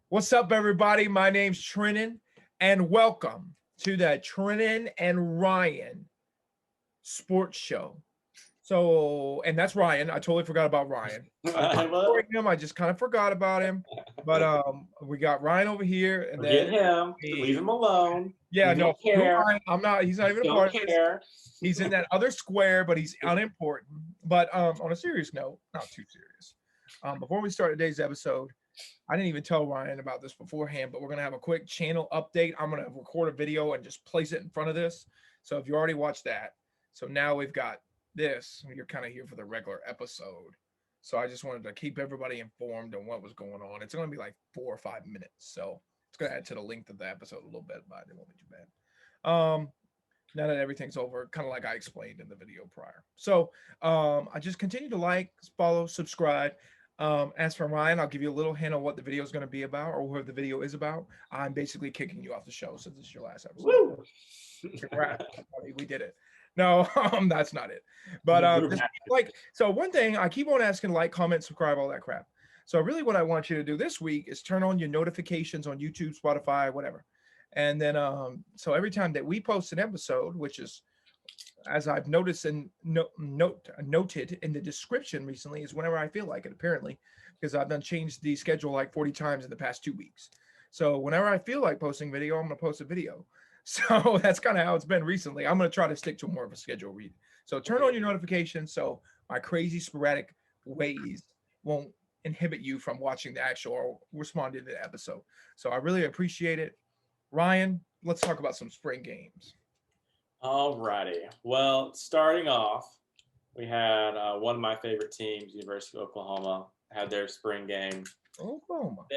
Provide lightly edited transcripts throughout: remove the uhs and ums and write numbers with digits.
What's up, everybody? My name's Trennon, and welcome to the Trennon and Ryan Sports Show. And that's Ryan. I totally forgot about Ryan. I'm not Well, ignoring him. I just kind of forgot about him. But we got Ryan over here, and then forget him. Leave me. him alone. Yeah, We no, don't screw care. Ryan. I'm not. He's not We even a don't part of this. care. He's in that other square, but he's unimportant. But on a serious note, not too serious. Before we start today's episode, I didn't even tell Ryan about this beforehand, but we're gonna have a quick channel update. I'm gonna record a video and just place it in front of this. So if you already watched that, so now we've got this. You're kind of here for the regular episode. So I just wanted to keep everybody informed on what was going on. It's gonna be like 4 or 5 minutes, so it's gonna add to the length of the episode a little bit, but it won't be too bad. Now that everything's over, kind of like I explained in the video prior. So I just continue to like, follow, subscribe. As for Ryan, I'll give you a little hint on what the video is going to be about or what the video is about. I'm basically kicking you off the show since this is your last episode. Woo! Congrats, we did it. No, that's not it. But just like, so one thing I keep on asking: like, comment, subscribe, all that crap. So really, what I want you to do this week is turn on your notifications on YouTube, Spotify, whatever. And then, so every time that we post an episode, which is, as I've noticed and noted in the description recently, is whenever I feel like it, apparently, because I've done changed the schedule like 40 times in the past 2 weeks. So whenever I feel like posting video, I'm going to post a video. So that's kind of how it's been recently. I'm going to try to stick to more of a schedule read. So turn on your notifications so my crazy sporadic ways won't inhibit you from watching the actual or responding to the episode. So I really appreciate it. Ryan, let's talk about some spring games. Alrighty. Well, starting off, we had one of my favorite teams, University of Oklahoma, had their spring game. Oklahoma.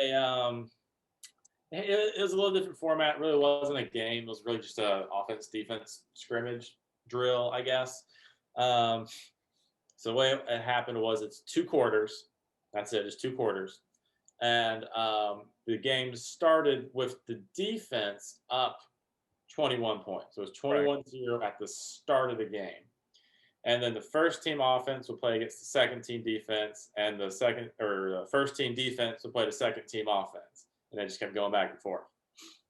It was a little different format. It really wasn't a game. It was really just a offense defense scrimmage drill, I guess. Um, so the way it happened was it's 2 quarters. That's it, just 2 quarters. And the game started with the defense up 21 points. So it was Right. 21-0 at the start of the game. And then the first team offense will play against the second team defense, and the first team defense will play the second team offense. And they just kept going back and forth.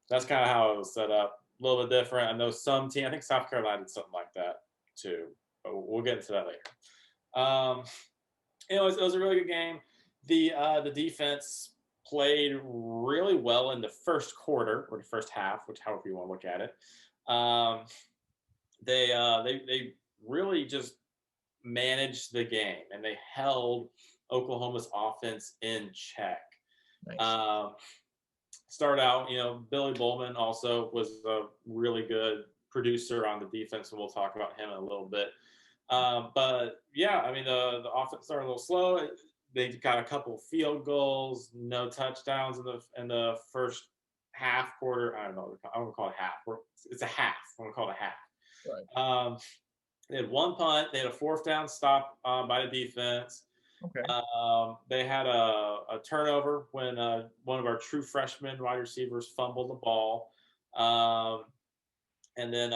That's kind of how it was set up. A little bit different. I know I think South Carolina did something like that too, but we'll get into that later. It was a really good game. The defense played really well in the first quarter or the first half, which however you want to look at it. They really just managed the game and they held Oklahoma's offense in check. Nice. Started out, Billy Bowman also was a really good producer on the defense, and we'll talk about him in a little bit. But yeah, I mean, the offense started a little slow. They got a couple field goals, no touchdowns in the first half quarter. I don't know. I'm gonna call it half. It's a half. I'm gonna call it a half. Right. They had one punt. They had a fourth down stop by the defense. Okay. They had a turnover when one of our true freshman wide receivers fumbled the ball. And then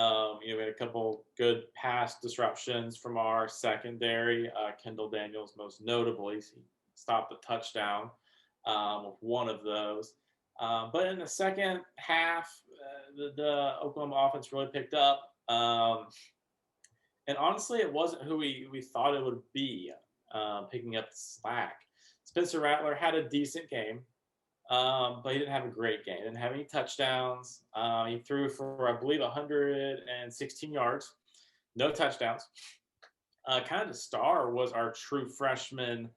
we had a couple good pass disruptions from our secondary. Kendall Daniels, most notably, he stopped a touchdown with one of those. But in the second half, the Oklahoma offense really picked up. And honestly, it wasn't who we thought it would be picking up the slack. Spencer Rattler had a decent game, but he didn't have a great game. He didn't have any touchdowns. He threw for, I believe, 116 yards, no touchdowns. Kind of the star was our true freshman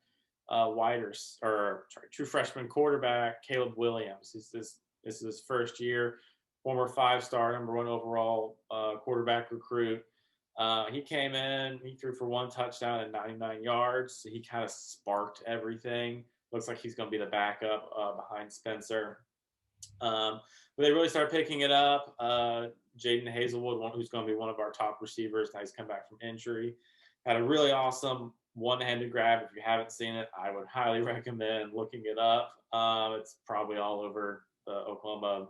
true freshman quarterback, Caleb Williams. This is his first year, former 5-star, #1 overall quarterback recruit. He came in, he threw for 1 touchdown and 99 yards. So he kind of sparked everything. Looks like he's going to be the backup behind Spencer. But they really started picking it up. Jaden Hazelwood, who's going to be one of our top receivers, now he's come back from injury, had a really awesome one-handed grab. If you haven't seen it, I would highly recommend looking it up. It's probably all over the Oklahoma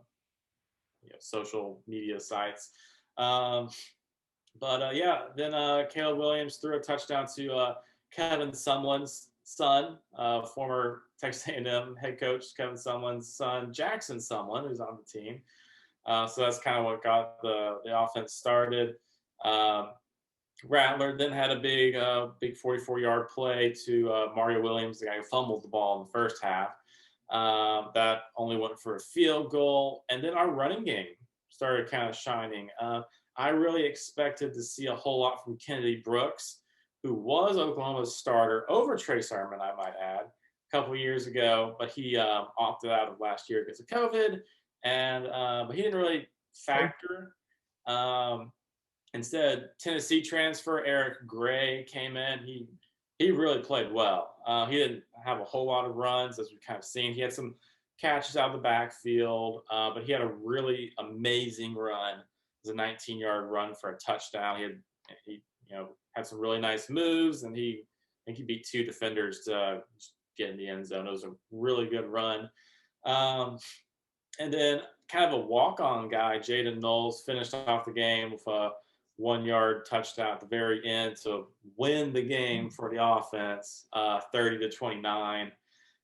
social media sites. Then Caleb Williams threw a touchdown to Kevin Sumlin's son, former Texas A&M head coach Kevin Sumlin's son, Jackson Sumlin, who's on the team. So that's kind of what got the offense started. Rattler then had a big 44-yard play to Mario Williams, the guy who fumbled the ball in the first half. That only went for a field goal. And then our running game started kind of shining. I really expected to see a whole lot from Kennedy Brooks, who was Oklahoma's starter over Trey Sermon, I might add, a couple of years ago, but he opted out of last year because of COVID, and but he didn't really factor. Instead, Tennessee transfer Eric Gray came in. He really played well. He didn't have a whole lot of runs, as we've kind of seen. He had some catches out of the backfield, but he had a really amazing run. It was a 19-yard run for a touchdown. He had some really nice moves, and I think he beat two defenders to get in the end zone. It was a really good run. And then kind of a walk-on guy, Jaden Knowles, finished off the game with a 1-yard touchdown at the very end to win the game for the offense, 30-29.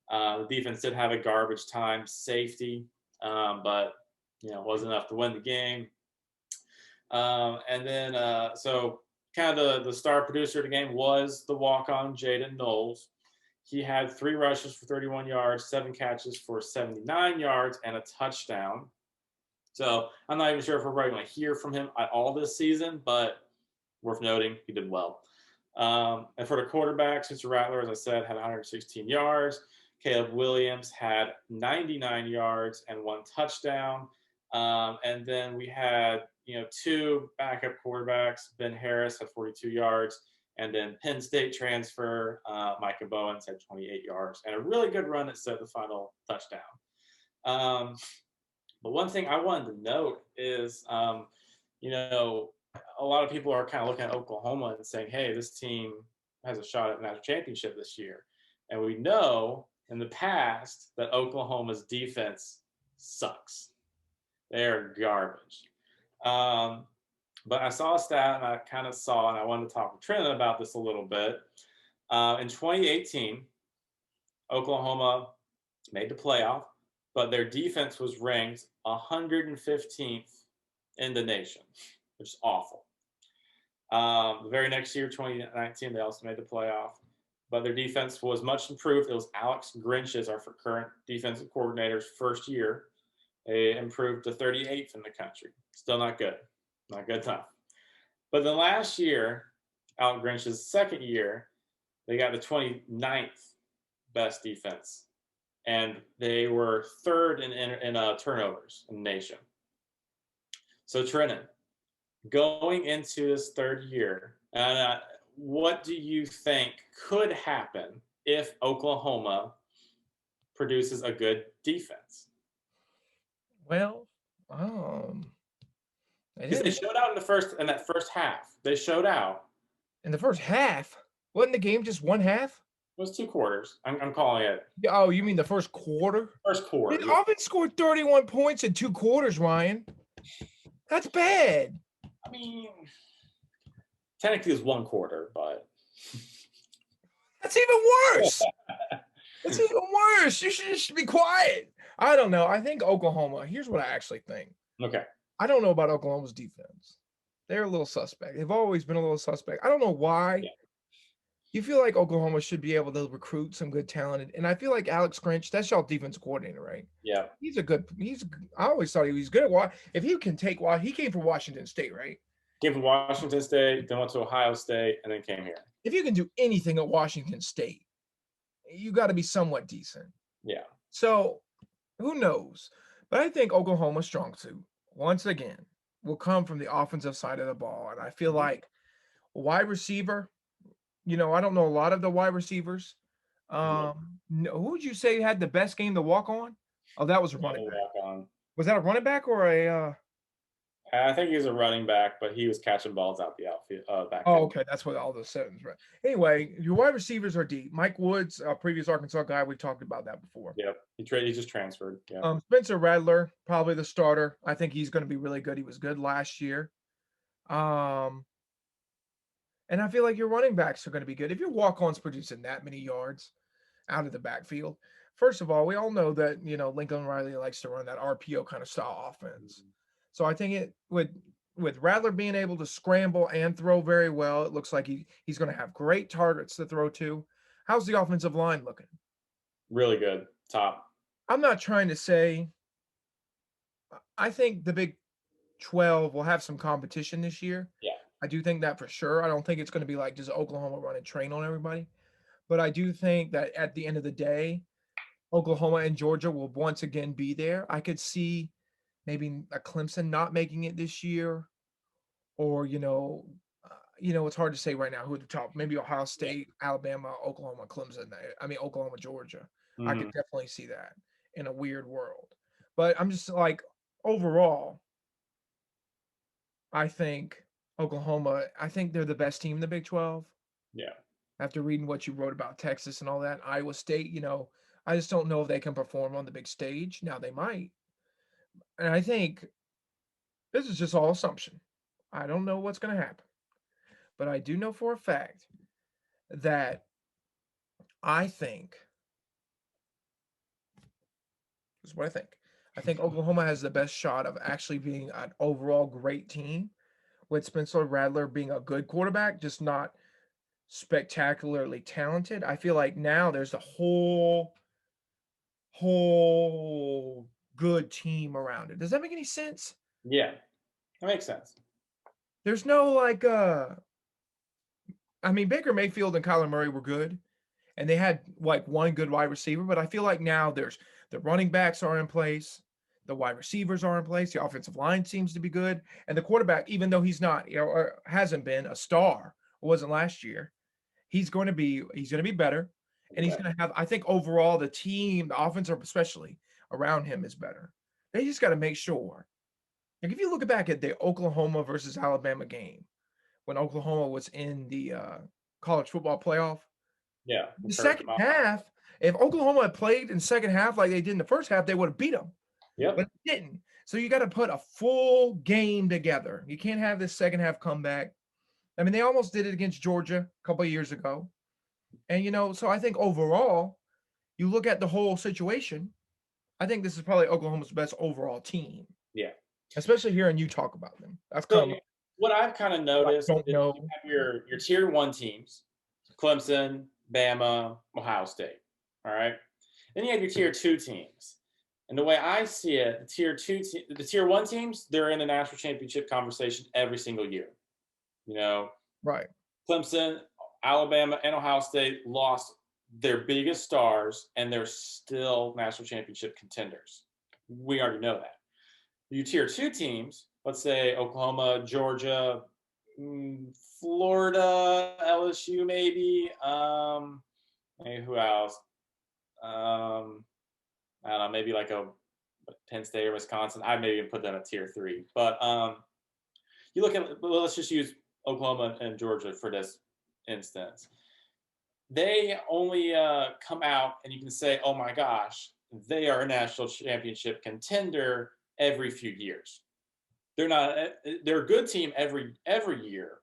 The defense did have a garbage time safety, but it wasn't enough to win the game. And then so kind of the star producer of the game was the walk-on Jaden Knowles. He had 3 rushes for 31 yards, 7 catches for 79 yards, and a touchdown. So I'm not even sure if we're probably going to hear from him at all this season, but worth noting, he did well. And for the quarterback, Spencer Rattler, as I said, had 116 yards. Caleb Williams had 99 yards and 1 touchdown. And then we had 2 backup quarterbacks. Ben Harris had 42 yards. And then Penn State transfer, Micah Bowens had 28 yards. And a really good run that set the final touchdown. But one thing I wanted to note is, a lot of people are kind of looking at Oklahoma and saying, hey, this team has a shot at national championship this year. And we know in the past that Oklahoma's defense sucks. They're garbage. But I saw a stat, and I wanted to talk with Trennon about this a little bit. In 2018, Oklahoma made the playoff, but their defense was ranked 115th in the nation, which is awful. The very next year, 2019, they also made the playoff, but their defense was much improved. It was Alex Grinch's, our current defensive coordinator's first year. They improved to 38th in the country. Still not good. Not good enough. But then last year, Alex Grinch's second year, they got the 29th best defense. And they were third in turnovers in the nation. So Trennon, going into this third year, what do you think could happen if Oklahoma produces a good defense? Well, because they showed out in that first half. They showed out in the first half. Wasn't the game just one half? It was 2 quarters. I'm calling it. Oh, you mean the first quarter? First quarter. The offense scored 31 points in 2 quarters, Ryan. That's bad. I mean, technically it's 1 quarter, but that's even worse. That's even worse. You should just be quiet. I don't know. I think Oklahoma. Here's what I actually think. Okay. I don't know about Oklahoma's defense. They're a little suspect. They've always been a little suspect. I don't know why. Yeah. You feel like Oklahoma should be able to recruit some good talent. And I feel like Alex Grinch, that's y'all defense coordinator, right? Yeah. I always thought he was good at if he can take he came from Washington State, right? Came from Washington State, then went to Ohio State, and then came here. If you can do anything at Washington State, you got to be somewhat decent. Yeah. So who knows? But I think Oklahoma's strong suit, once again, will come from the offensive side of the ball. And I feel like wide receiver, I don't know a lot of the wide receivers. Who would you say had the best game to walk on? Oh, that was a running back. Was that a running back or a? I think he was a running back, but he was catching balls out the outfield. Back okay, that's what all the sevens right. Anyway, your wide receivers are deep. Mike Woods, a previous Arkansas guy, we talked about that before. Yep, he just transferred. Yeah. Spencer Rattler, probably the starter. I think he's going to be really good. He was good last year. And I feel like your running backs are going to be good. If your walk-ons producing that many yards out of the backfield, first of all, we all know that, Lincoln Riley likes to run that RPO kind of style offense. So I think it would with Rattler being able to scramble and throw very well, it looks like he's going to have great targets to throw to. How's the offensive line looking? Really good. Top. I'm not trying to say I think the Big 12 will have some competition this year. Yeah. I do think that for sure. I don't think it's going to be like just Oklahoma running train on everybody. But I do think that at the end of the day, Oklahoma and Georgia will once again be there. I could see maybe a Clemson not making it this year, or it's hard to say right now who at the top. Maybe Ohio State, Alabama, Oklahoma, Clemson. I mean Oklahoma, Georgia. I could definitely see that in a weird world. But I'm just like overall, I think Oklahoma. I think they're the best team in the Big 12. Yeah. After reading what you wrote about Texas and all that, Iowa State, I just don't know if they can perform on the big stage. Now they might. And I think this is just all assumption. I don't know what's going to happen. But I do know for a fact that I think this is what I think. I think Oklahoma has the best shot of actually being an overall great team with Spencer Rattler being a good quarterback, just not spectacularly talented. I feel like now there's a whole good team around it. Does that make any sense? Yeah. That makes sense. There's no like I mean Baker Mayfield and Kyler Murray were good and they had like one good wide receiver, but I feel like now there's the running backs are in place, the wide receivers are in place, the offensive line seems to be good, and the quarterback, even though he's not, or hasn't been a star, or wasn't last year, he's going to be better, and he's Okay. going to have. I think overall the team, the offensive especially around him is better. They just got to make sure. Like if you look back at the Oklahoma versus Alabama game when Oklahoma was in the college football playoff, Yeah. the Kurt second Cobb. half, if Oklahoma had played in the second half like they did in the first half, they would have beat them. Yep. But they didn't. So you got to put a full game together. You can't have this second half comeback. I mean, they almost did it against Georgia a couple of years ago. And, so I think overall, you look at the whole situation, I think this is probably Oklahoma's best overall team, Yeah. especially hearing you talk about them. That's So kind of what I've kind of what I noticed don't is you know. have your tier one teams, Clemson, Bama, Ohio State. All right. Then you have your tier two teams. And the way I see it, the tier one teams, they're in the national championship conversation every single year. You know, Right. Clemson, Alabama, and Ohio State lost their biggest stars, and they're still national championship contenders. We already know that. Your tier two teams, let's say Oklahoma, Georgia, Florida, LSU, maybe. Maybe who else? I don't know, maybe like a Penn State or Wisconsin. I maybe even put them at tier three. But you look at, well, let's just use Oklahoma and Georgia for this instance. They only come out and you can say, oh my gosh, they are a national championship contender every few years. They're not. They're a good team every year,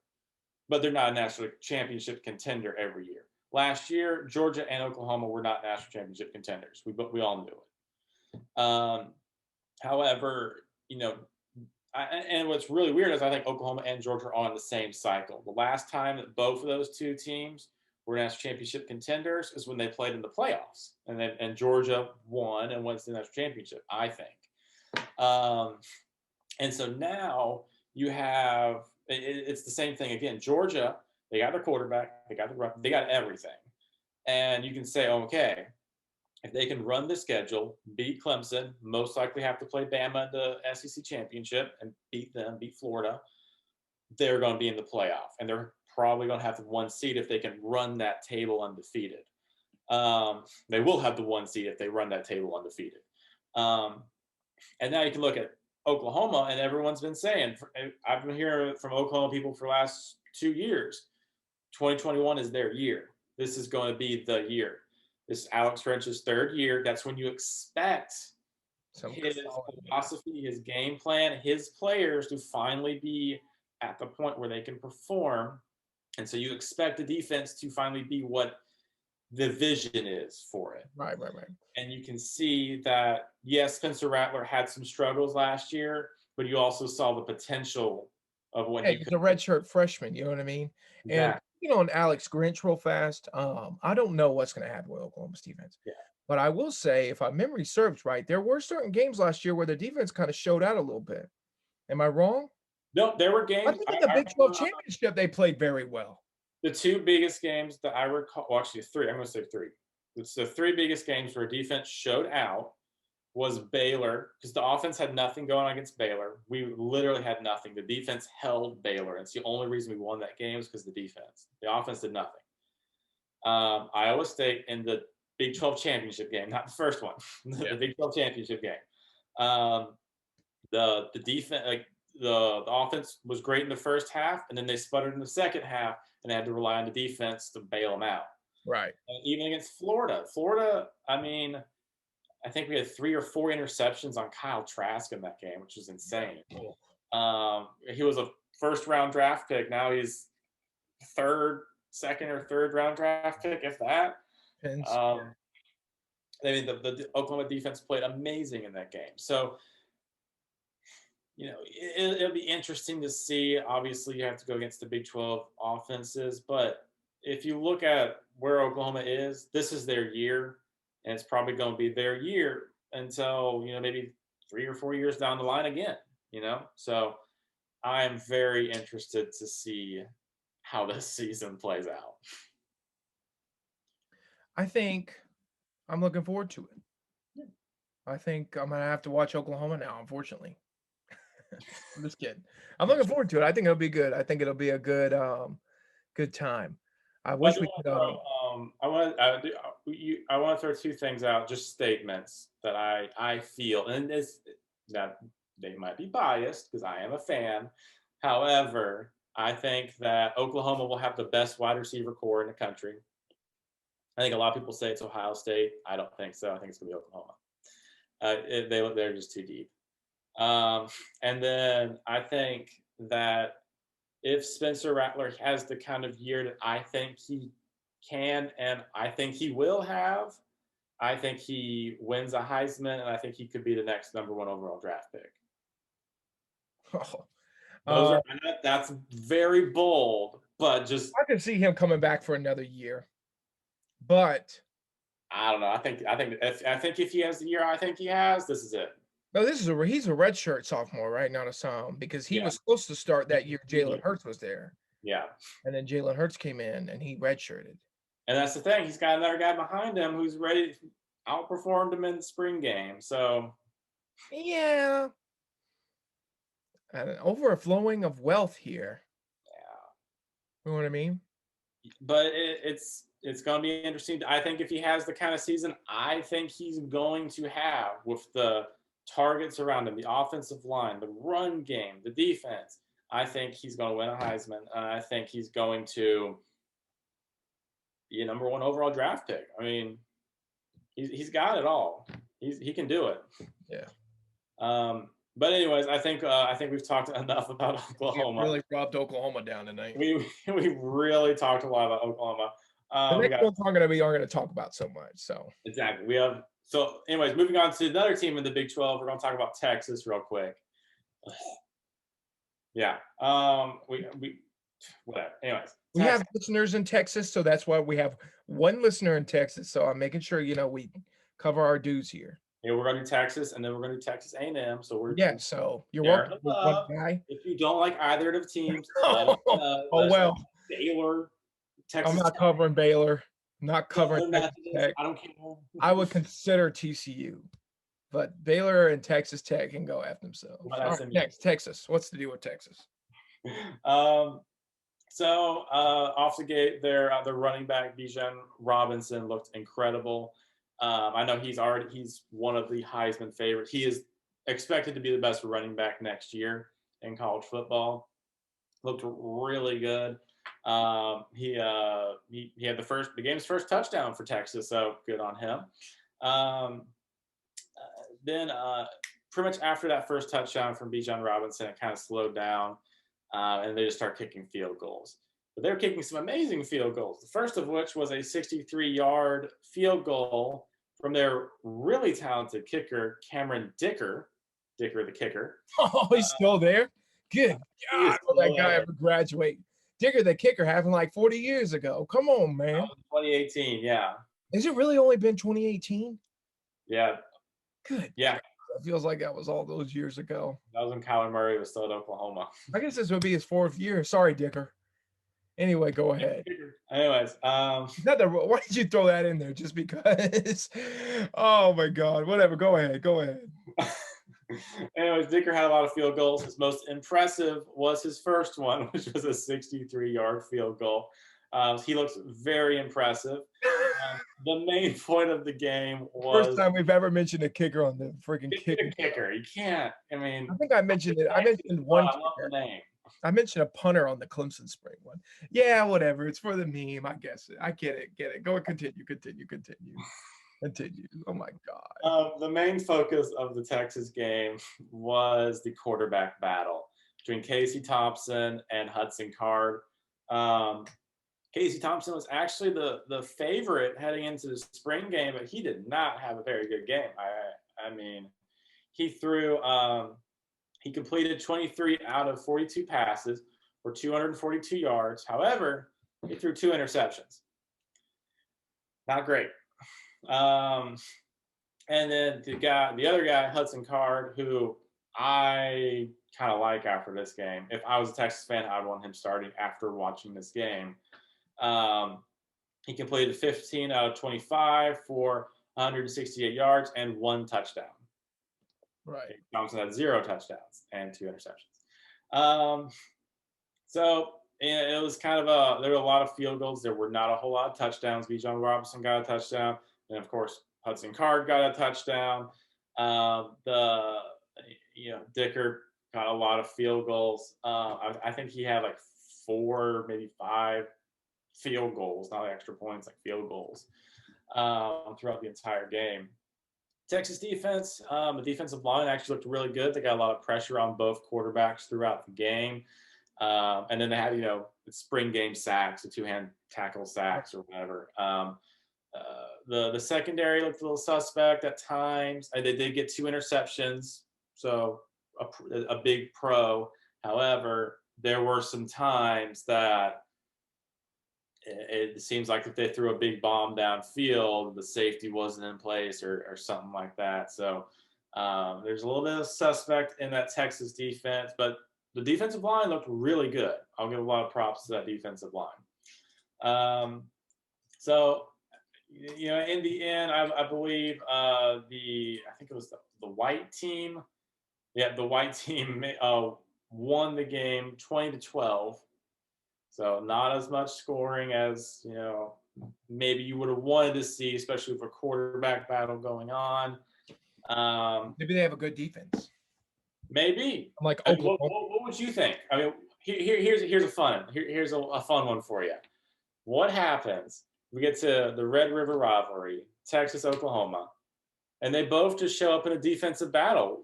but they're not a national championship contender every year. Last year, Georgia and Oklahoma were not national championship contenders. We all knew it. However, and what's really weird is I think Oklahoma and Georgia are on the same cycle. The last time that both of those two teams were national championship contenders is when they played in the playoffs, and Georgia won and went to the national championship, I think. And so now you have it's the same thing again. Georgia, they got their quarterback, they got the run, they got everything, and you can say, okay, if they can run the schedule, beat Clemson, most likely have to play Bama in the SEC championship and beat them, beat Florida, they're going to be in the playoff, and they're probably going to have the one seed if they can run that table undefeated. They will have the one seed if they run that table undefeated. And now you can look at Oklahoma, and everyone's been saying, I've been hearing from Oklahoma people for the last 2 years, 2021 is their year. This is going to be the year. This is Alex Grinch's third year. That's when you expect his philosophy, his game plan, his players to finally be at the point where they can perform And so you expect the defense to finally be what the vision is for it. Right. And you can see that, yes, Spencer Rattler had some struggles last year, but you also saw the potential of what Yeah, he he's could a do. redshirt freshman. You know what I mean? And Exactly. on Alex Grinch real fast. I don't know what's going to happen with Oklahoma's defense, Yeah. but I will say, if my memory serves right, there were certain games last year where the defense kind of showed out a little bit. Am I wrong? No, there were I games. think in the I Big 12 remember championship they played very well. the two biggest games that I recall. Well, actually, three. I'm going to say three. It's the three biggest games where defense showed out was Baylor, because the offense had nothing going on against Baylor. We literally had nothing. The defense held Baylor. It's the only reason we won that game is because the defense. The offense did nothing. Iowa State in the Big 12 championship game, not the first one, the Big 12 championship game. The defense, like the offense was great in the first half, and then they sputtered in the second half, and they had to rely on the defense to bail them out. Right. And even against Florida, I mean, I think we had 3 or 4 interceptions on Kyle Trask in that game, which was insane. He was a first round draft pick. Now he's second or third round draft pick, if that. I mean, the Oklahoma defense played amazing in that game. So, it'll be interesting to see. Obviously, you have to go against the Big 12 offenses, but if you look at where Oklahoma is, this is their year, and it's probably going to be their year until, maybe 3 or 4 years down the line again, So I am very interested to see how this season plays out. I think I'm looking forward to it. I think I'm going to have to watch Oklahoma now, unfortunately. I'm just kidding. I'm looking forward to it. I think it'll be good. I think it'll be a good time. I wish we could. I want to throw 2 things out, just statements that I feel, and that they might be biased because I am a fan. However, I think that Oklahoma will have the best wide receiver core in the country. I think a lot of people say it's Ohio State. I don't think so. I think it's going to be Oklahoma. They're just too deep. And then I think that if Spencer Rattler has the kind of year that I think he can and I think he will have, I think he wins a Heisman, and I think he could be the next number 1 overall draft pick. That's very bold, but just I can see him coming back for another year, but I don't know. I think if he has the year I think he has, this is it. no, he's a redshirt sophomore, right? Not a sophomore, because he was supposed to start that year. Jalen Hurts was there. Yeah. And then Jalen Hurts came in and he redshirted. And that's the thing. He's got another guy behind him who's ready to outperform him in the spring game. So yeah. An overflowing of wealth here. Yeah. You know what I mean? But it's going to be interesting. I think if he has the kind of season I think he's going to have with the targets around him, the offensive line, the run game, the defense, I think he's going to win a Heisman. I think he's going to be a number 1 overall draft pick. I mean, he's got it all. He can do it. Yeah. But anyways, I think we've talked enough about Oklahoma. We really dropped Oklahoma down tonight. We really talked a lot about Oklahoma. The next one we're going to talk about so much. So exactly. Anyways, moving on to another team in the Big 12, we're going to talk about Texas real quick. Yeah. Whatever. Anyways, we have listeners in Texas, so that's why we have one listener in Texas. So I'm making sure we cover our dues here. Yeah, we're going to do Texas, and then we're going to do Texas A&M. So so you're welcome. One guy. If you don't like either of the teams, well, Baylor, Texas. I'm not covering Baylor. Not covering Texas Tech. I don't care. I would consider TCU, but Baylor and Texas Tech can go after themselves. Next, Texas. What's the deal with Texas? So off the gate, their running back Bijan Robinson looked incredible. I know he's one of the Heisman favorites. He is expected to be the best running back next year in college football. Looked really good. He had the game's first touchdown for Texas, so good on him. Then pretty much after that first touchdown from Bijan Robinson, it kind of slowed down, and they just start kicking field goals. but they're kicking some amazing field goals. The first of which was a 63-yard field goal from their really talented kicker, Cameron Dicker. Dicker, the kicker. Oh, he's still there. Good He is God, will that still guy there. ever graduate? Digger, the kicker, happened like 40 years ago. Come on, man. 2018, yeah. Has it really only been 2018? Yeah. Good. Yeah. God, it feels like that was all those years ago. That was when Kyler Murray was still at Oklahoma. I guess this would be his 4th year. Sorry, Dicker. Anyway, go ahead. Anyways, Why did you throw that in there? Just because? Oh my God. Whatever. Go ahead. Go ahead. anyways, Dicker had a lot of field goals. His most impressive was his first one, which was a 63-yard field goal. He looks very impressive. The main point of the game was First time we've ever mentioned a kicker on the freaking kicker. You can't. I mean, I think I mentioned it. I mentioned one I love the kicker. name. I mentioned a punter on the Clemson spring one. Yeah, whatever. It's for the meme. I guess it. I get it. Get it. Go and continue. Oh my God. The main focus of the Texas game was the quarterback battle between Casey Thompson and Hudson Card. Casey Thompson was actually the favorite heading into the spring game, but he did not have a very good game. I mean, he threw he completed 23 out of 42 passes for 242 yards. However, he threw 2 interceptions. Not great. And then the other guy, Hudson Card, who I kind of like after this game. If I was a Texas fan, I'd want him starting after watching this game. He completed 15 out of 25 for 168 yards and 1 touchdown. Right. Thompson had 0 touchdowns and 2 interceptions. So it was kind of there were a lot of field goals. There were not a whole lot of touchdowns. Bijan Robinson got a touchdown. And of course, Hudson Card got a touchdown. Dicker got a lot of field goals. I think he had like 4, maybe 5 field goals, not extra points, like field goals throughout the entire game. Texas defense, the defensive line actually looked really good. They got a lot of pressure on both quarterbacks throughout the game. And then they had, spring game sacks, the 2-hand tackle sacks or whatever. The secondary looked a little suspect at times. They did get 2 interceptions, so a big pro. However, there were some times that it seems like if they threw a big bomb downfield, the safety wasn't in place or something like that. So there's a little bit of suspect in that Texas defense, but the defensive line looked really good. I'll give a lot of props to that defensive line. So in the end, I believe I think it was the white team. Yeah, the white team won the game 20-12. So not as much scoring as maybe you would have wanted to see, especially with a quarterback battle going on. Maybe they have a good defense. Maybe. I'm like Oklahoma. What would you think? I mean, here's a fun one for you. What happens? We get to the Red River rivalry, Texas, Oklahoma, and they both just show up in a defensive battle.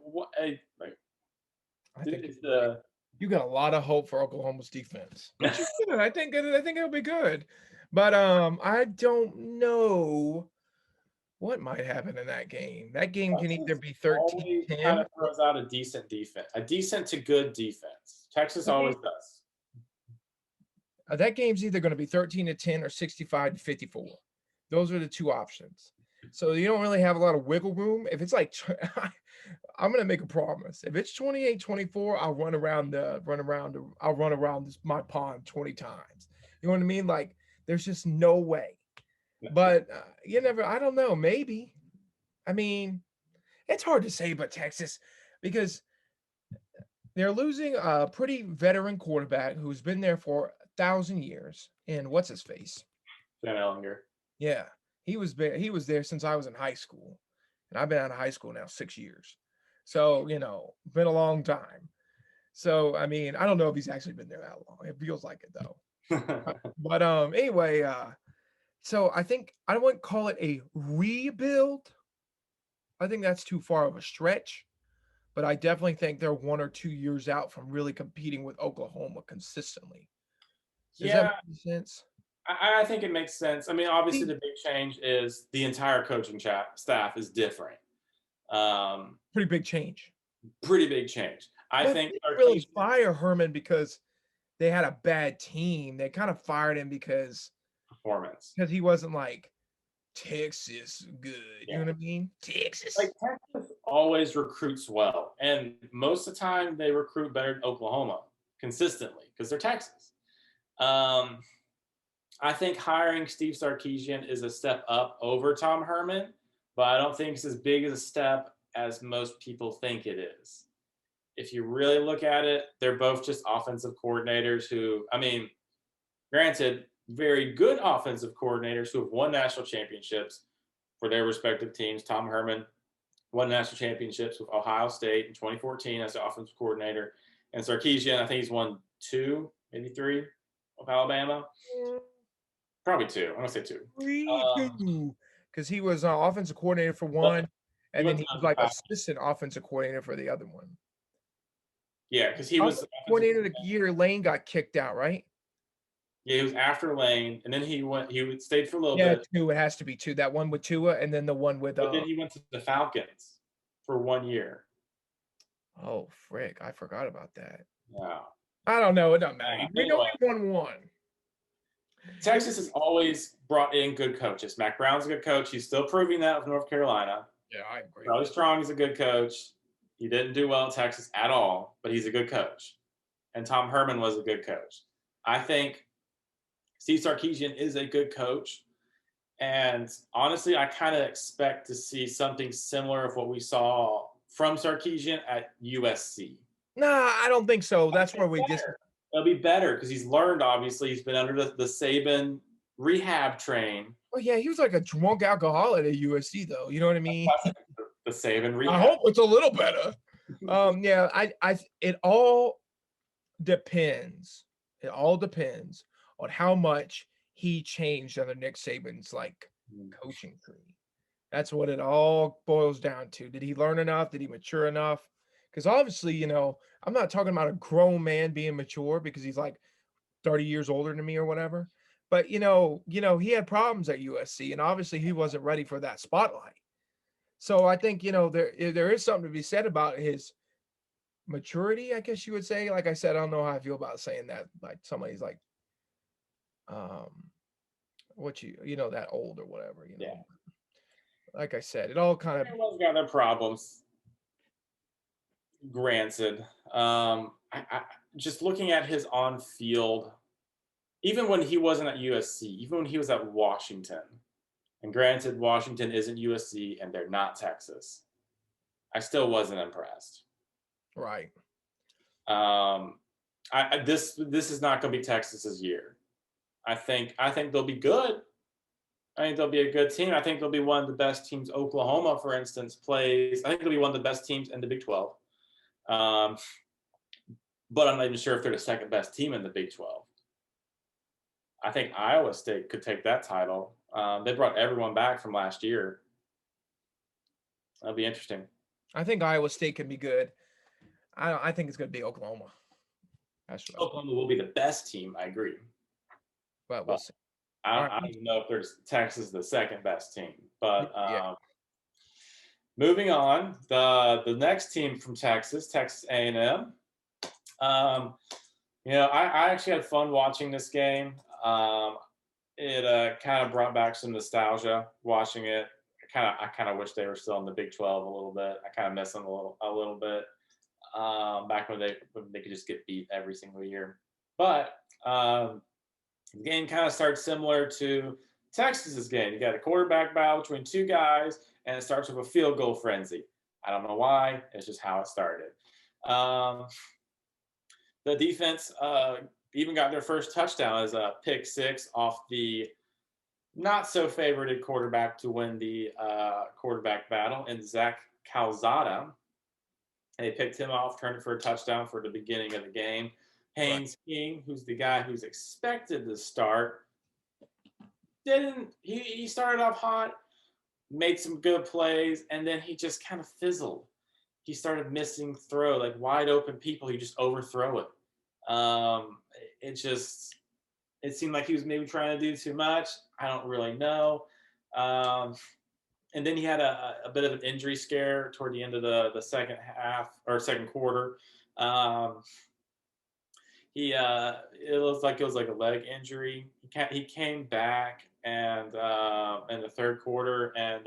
You got a lot of hope for Oklahoma's defense. I think it'll be good, but I don't know what might happen in that game. That game can either be 13-10. Kind of throws out a decent defense, a decent to good defense. Texas always does. That game's either going to be 13-10 or 65-54. Those are the 2 options. So you don't really have a lot of wiggle room. If it's like, I'm going to make a promise. If it's 28-24, I'll run around my pond 20 times. You know what I mean? Like, there's just no way. But I don't know. Maybe. I mean, it's hard to say about Texas because they're losing a pretty veteran quarterback who's been there for 1,000 years. And what's his face? Sam Ehlinger. Yeah. He was there since I was in high school. And I've been out of high school now 6 years. So, been a long time. So, I mean, I don't know if he's actually been there that long. It feels like it though. But anyway, so I think I wouldn't call it a rebuild. I think that's too far of a stretch. But I definitely think they're 1 or 2 years out from really competing with Oklahoma consistently. Does that Yeah, make any sense? I think it makes sense. I mean, obviously, See, the big change is the entire coaching staff is different. Um, pretty big change. Pretty big change. I But think they didn't really Sarkisian fire Herman because they had a bad team. They kind of fired him performance. because he wasn't like Texas good. You Yeah. know what I mean? Texas. Like Texas always recruits well, and most of the time they recruit better than Oklahoma consistently because they're Texas. Um, I think hiring Steve Sarkisian is a step up over Tom Herman, but I don't think it's as big as a step as most people think it is. If you really look at it, they're both just offensive coordinators who, I mean, granted, very good offensive coordinators who have won national championships for their respective teams. Tom Herman won national championships with Ohio State in 2014 as the offensive coordinator. And Sarkisian, I think he's won 2, maybe 3 with Alabama. Probably 2. I'm going to say 2. Three, Um, two. Because he was offensive coordinator for but one, he and then went he to was the like Falcons. assistant offensive coordinator for the other one. Yeah, because he was Offensive the offensive coordinator of the coordinator. year, Lane got kicked out, right? Yeah, he was after Lane, and then he stayed for a little Yeah, bit, two. It has to be two. That one with Tua, and then the one with but then he went to the Falcons for 1 year. Oh frick, I forgot about that. Yeah. I don't know. It doesn't matter. We know Anyway, he won one. Texas has always brought in good coaches. Mac Brown's a good coach. He's still proving that with North Carolina. Yeah, I agree. Charlie Strong is a good coach. He didn't do well at Texas at all, but he's a good coach. And Tom Herman was a good coach. I think Steve Sarkisian is a good coach. And honestly, I kind of expect to see something similar of what we saw from Sarkisian at USC. Nah, I don't think so. That's where we just. Better. It'll be better because he's learned, obviously. He's been under the Saban rehab train. Oh yeah, he was like a drunk alcoholic at USC, though. You know what I mean? The Saban I rehab. hope it's a little better. Yeah, it all depends. It all depends on how much he changed under Nick Saban's like coaching tree. That's what it all boils down to. Did he learn enough? Did he mature enough? Because obviously, I'm not talking about a grown man being mature because he's like 30 years older than me or whatever. But he had problems at USC, and obviously he wasn't ready for that spotlight. So I think there is something to be said about his maturity, I guess you would say. Like I said, I don't know how I feel about saying that. Like somebody's like, um, that old or whatever. Yeah. Like I said, it all kind of. Everyone's got their problems. Granted, I just looking at his on-field, even when he wasn't at USC, even when he was at Washington, and granted, Washington isn't USC and they're not Texas, I still wasn't impressed. Right. This is not going to be Texas's year. I think they'll be good. I think they'll be a good team. I think they'll be one of the best teams. Oklahoma, for instance, plays. I think they'll be one of the best teams in the Big 12. But I'm not even sure if they're the second best team in the Big 12. I think Iowa State could take that title. They brought everyone back from last year. That'll be interesting. I think Iowa State can be good. I think it's going to be Oklahoma. Oklahoma will be the best team. I agree. But we'll see. I don't know if there's Texas the second best team. But yeah. Moving on, the next team from Texas A&M. I actually had fun watching this game. It kind of brought back some nostalgia watching it. I kind of wish they were still in the Big 12 a little bit. I kind of miss them a little bit. Back when they could just get beat every single year. But the game kind of starts similar to Texas's game. You got a quarterback battle between two guys, and it starts with a field goal frenzy. I don't know why. It's just how it started. The defense even got their first touchdown as a pick six off the not so favorited quarterback to win the quarterback battle, and Zach Calzada. They picked him off, turned it for a touchdown for the beginning of the game. Haynes King, who's the guy who's expected to start, he started off hot, made some good plays, and then he just kind of fizzled. He started missing throw, like wide open people, he just overthrow it. It seemed like he was maybe trying to do too much. I don't really know. Um, and then he had a bit of an injury scare toward the end of the second half or second quarter. Um, it looked like it was like a leg injury. He came back and in the third quarter and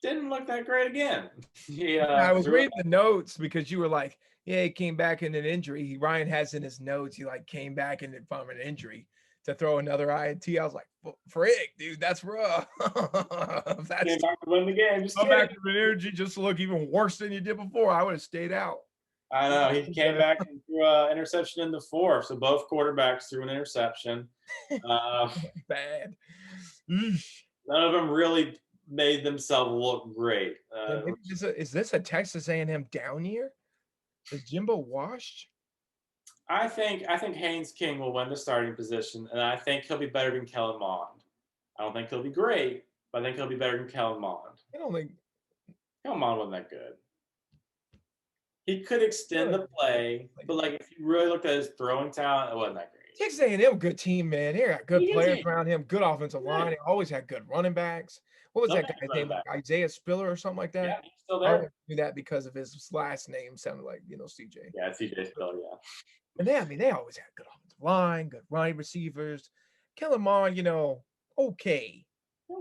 didn't look that great again. he I was threw reading the notes because you were like, yeah, he came back in an injury. Ryan has in his notes, he like came back in from an injury to throw another INT. I was like, frick, dude, that's rough. came That's back to win the game. Just come kidding. back from an energy just to look even worse than you did before. I would have stayed out. I know he came back and threw an interception in the fourth. So both quarterbacks threw an interception. Uh, Bad. None of them really made themselves look great. Yeah, maybe is this a Texas A&M down year? Is Jimbo washed? I think Haynes King will win the starting position, and I think he'll be better than Kellen Mond. I don't think he'll be great, but I think he'll be better than Kellen Mond. I don't think. Kellen Mond wasn't that good. He could extend the play, but like if you really looked at his throwing talent, it wasn't that great. Texas A&M, good team, man. He got good players around him, good offensive line. He always had good running backs. What was that guy's name? Like Isaiah Spiller or something like that? Yeah, he's still I there. only knew that because of his last name sounded like, CJ. Yeah, CJ Spiller, yeah. And they always had good offensive line, good running receivers. Kellen Mond, okay.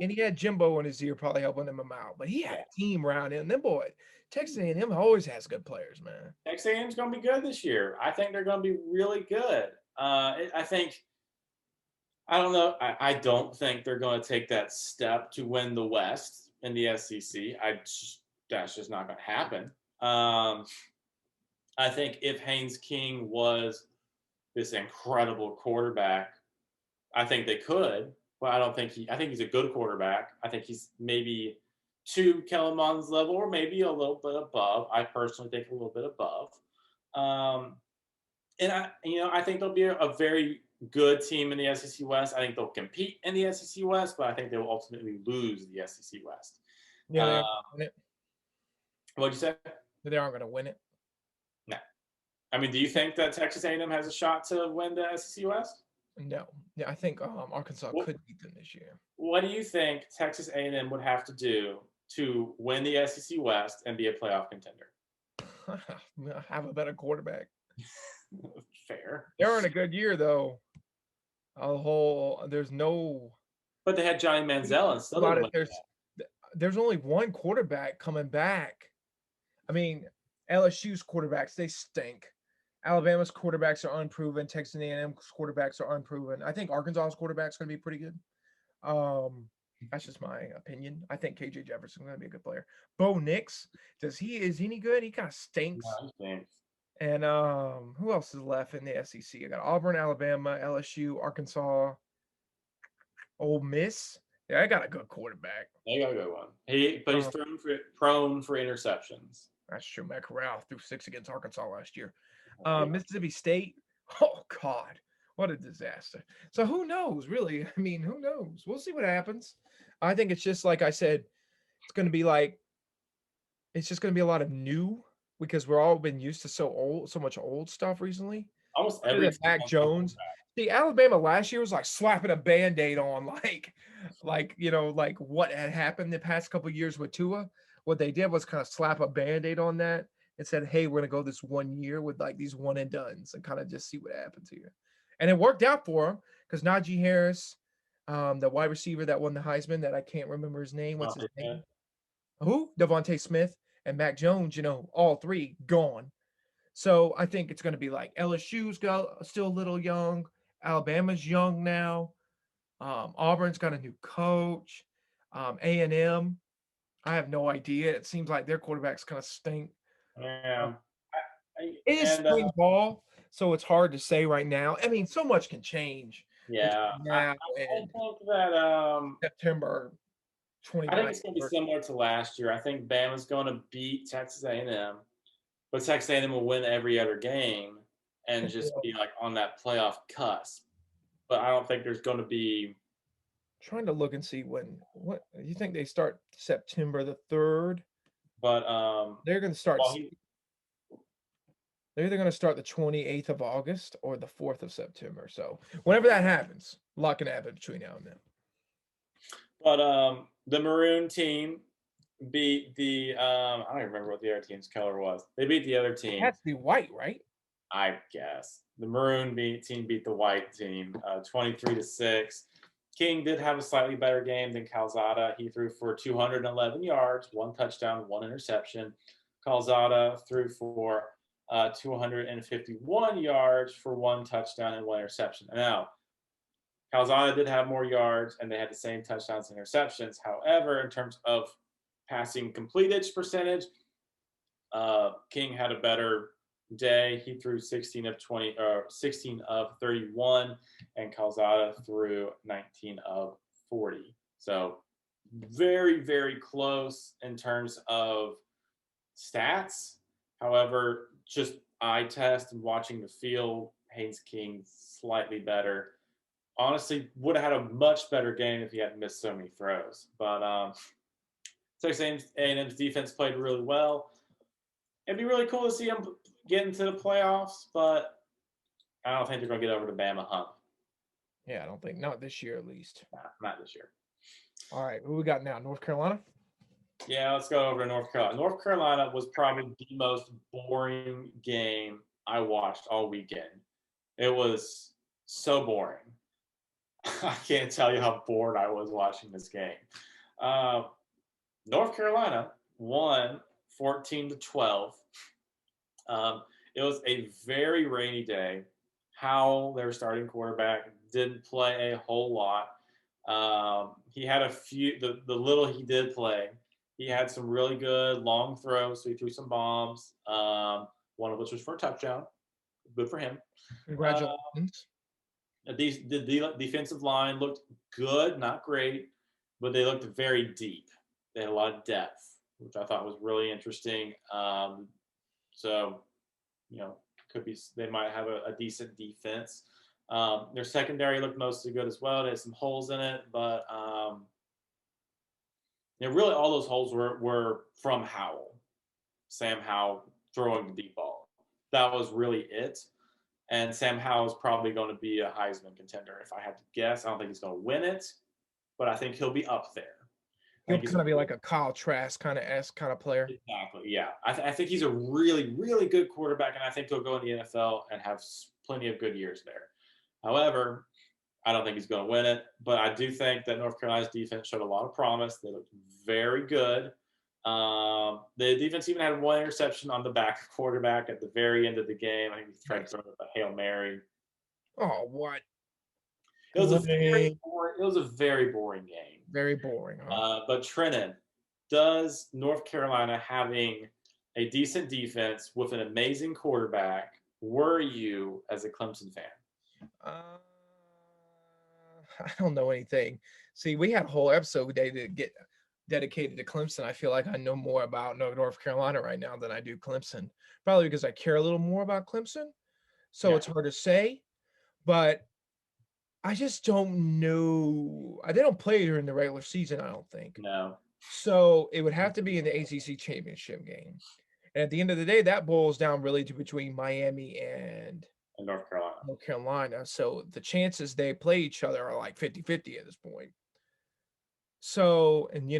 And he had Jimbo in his ear probably helping him out. But he had a team around him. And then, boy, Texas A&M always has good players, man. Texas A&M's going to be good this year. I think they're going to be really good. I think I don't know. I don't think they're going to take that step to win the West in the SEC. That's just not going to happen. I think if Haynes King was this incredible quarterback, I think they could. But I don't think I think he's a good quarterback. I think he's maybe to Kellen Mond's level, or maybe a little bit above. I personally think a little bit above. And I think they'll be a very good team in the SEC West. I think they'll compete in the SEC West, but I think they will ultimately lose the SEC West. Yeah, they aren't win it. What'd you say? They aren't going to win it. No. I mean, do you think that Texas A&M has a shot to win the SEC West? No. Yeah, I think Arkansas could beat them this year. What do you think Texas A&M would have to do to win the SEC West and be a playoff contender? Have a better quarterback. Fair. They're in a good year though. There's no. But they had Johnny Manziel and still didn't win. There's only one quarterback coming back. I mean, LSU's quarterbacks, they stink. Alabama's quarterbacks are unproven. Texas A&M's quarterbacks are unproven. I think Arkansas's quarterback's going to be pretty good. That's just my opinion. I think KJ Jefferson's going to be a good player. Bo Nix, is he any good? He kind of stinks. No, he stinks. And who else is left in the SEC? I got Auburn, Alabama, LSU, Arkansas, Ole Miss. Yeah, I got a good quarterback. They got a good one. But he's prone for interceptions. That's true. Matt Corral threw 6 against Arkansas last year. Mississippi State. Oh God, what a disaster. So who knows, really? I mean, who knows? We'll see what happens. I think it's just like I said, it's going to be just going to be a lot of new because we're all been used to so much old stuff recently. Almost every Mac Jones. See, Alabama last year was like slapping a Band-Aid on like what had happened the past couple of years with Tua. What they did was kind of slap a Band-Aid on that and said, hey, we're going to go this 1 year with like these one and dones and kind of just see what happens here. And it worked out for him because Najee Harris, the wide receiver that won the Heisman that I can't remember his name. What's his name? Who? Devontae Smith and Mac Jones, all three gone. So I think it's going to be like LSU's still a little young. Alabama's young now. Auburn's got a new coach. A&M, I have no idea. It seems like their quarterbacks kind of stink. Yeah. It is spring ball, so it's hard to say right now. I mean, so much can change. Yeah. I think that September 29th. I think it's going to be similar to last year. I think Bama's going to beat Texas A&M, but Texas A&M will win every other game and just be like on that playoff cusp. But I don't think there's going to be. Trying to look and see what you think they start September the 3rd. But they're going to start. They're either going to start the 28th of August or the 4th of September. So whenever that happens, a lot can happen between now and then. But the Maroon team beat the I don't even remember what the other team's color was. They beat the other It team. has to be white, right? I guess the Maroon team beat the White team 23-6. King did have a slightly better game than Calzada. He threw for 211 yards, 1 touchdown, 1 interception. Calzada threw for 251 yards for 1 touchdown and 1 interception. Now, Calzada did have more yards, and they had the same touchdowns and interceptions. However, in terms of passing completage percentage, King had a better day. He threw 16 of 31, and Calzada threw 19 of 40. So very, very close in terms of stats. However, just eye test and watching the field, Haynes King slightly better. Honestly, would have had a much better game if he hadn't missed so many throws. But Texas A&M's defense played really well. It'd be really cool to see them get into the playoffs, but I don't think they're going to get over the Bama hump. Yeah, I don't think. Not this year, at least. Nah, not this year. All right, who we got now? North Carolina? Yeah, let's go over to North Carolina. North Carolina was probably the most boring game I watched all weekend. It was so boring. I can't tell you how bored I was watching this game. North Carolina won 14-12. It was a very rainy day. Howell, their starting quarterback, didn't play a whole lot. He had a few, the little he did play, he had some really good long throws. So he threw some bombs, one of which was for a touchdown. Good for him. Congratulations. The defensive line looked good, not great, but they looked very deep. They had a lot of depth, which I thought was really interesting. So, could be they might have a decent defense. Their secondary looked mostly good as well. They had some holes in it, but really all those holes were from Howell, Sam Howell throwing the deep ball. That was really it. And Sam Howell is probably going to be a Heisman contender. If I had to guess, I don't think he's going to win it, but I think he'll be up there. He'll kind of be like a Kyle Trask kind of player. Exactly, yeah. I think he's a really, really good quarterback, and I think he'll go in the NFL and have plenty of good years there. However, I don't think he's going to win it, but I do think that North Carolina's defense showed a lot of promise. They looked very good. The defense even had 1 interception on the back quarterback at the very end of the game. I think he tried to throw a Hail Mary. Oh, what? It was a very boring game. Very boring, huh? But Trennon, does North Carolina having a decent defense with an amazing quarterback worry you as a Clemson fan? I don't know anything. See, we had a whole episode dedicated to Clemson. I feel like I know more about North Carolina right now than I do Clemson. Probably because I care a little more about Clemson. So It's hard to say. But I just don't know. They don't play during the regular season, I don't think. No. So it would have to be in the ACC championship game. And at the end of the day, that boils down really to between Miami and North Carolina. So the chances they play each other are like 50-50 at this point. So, and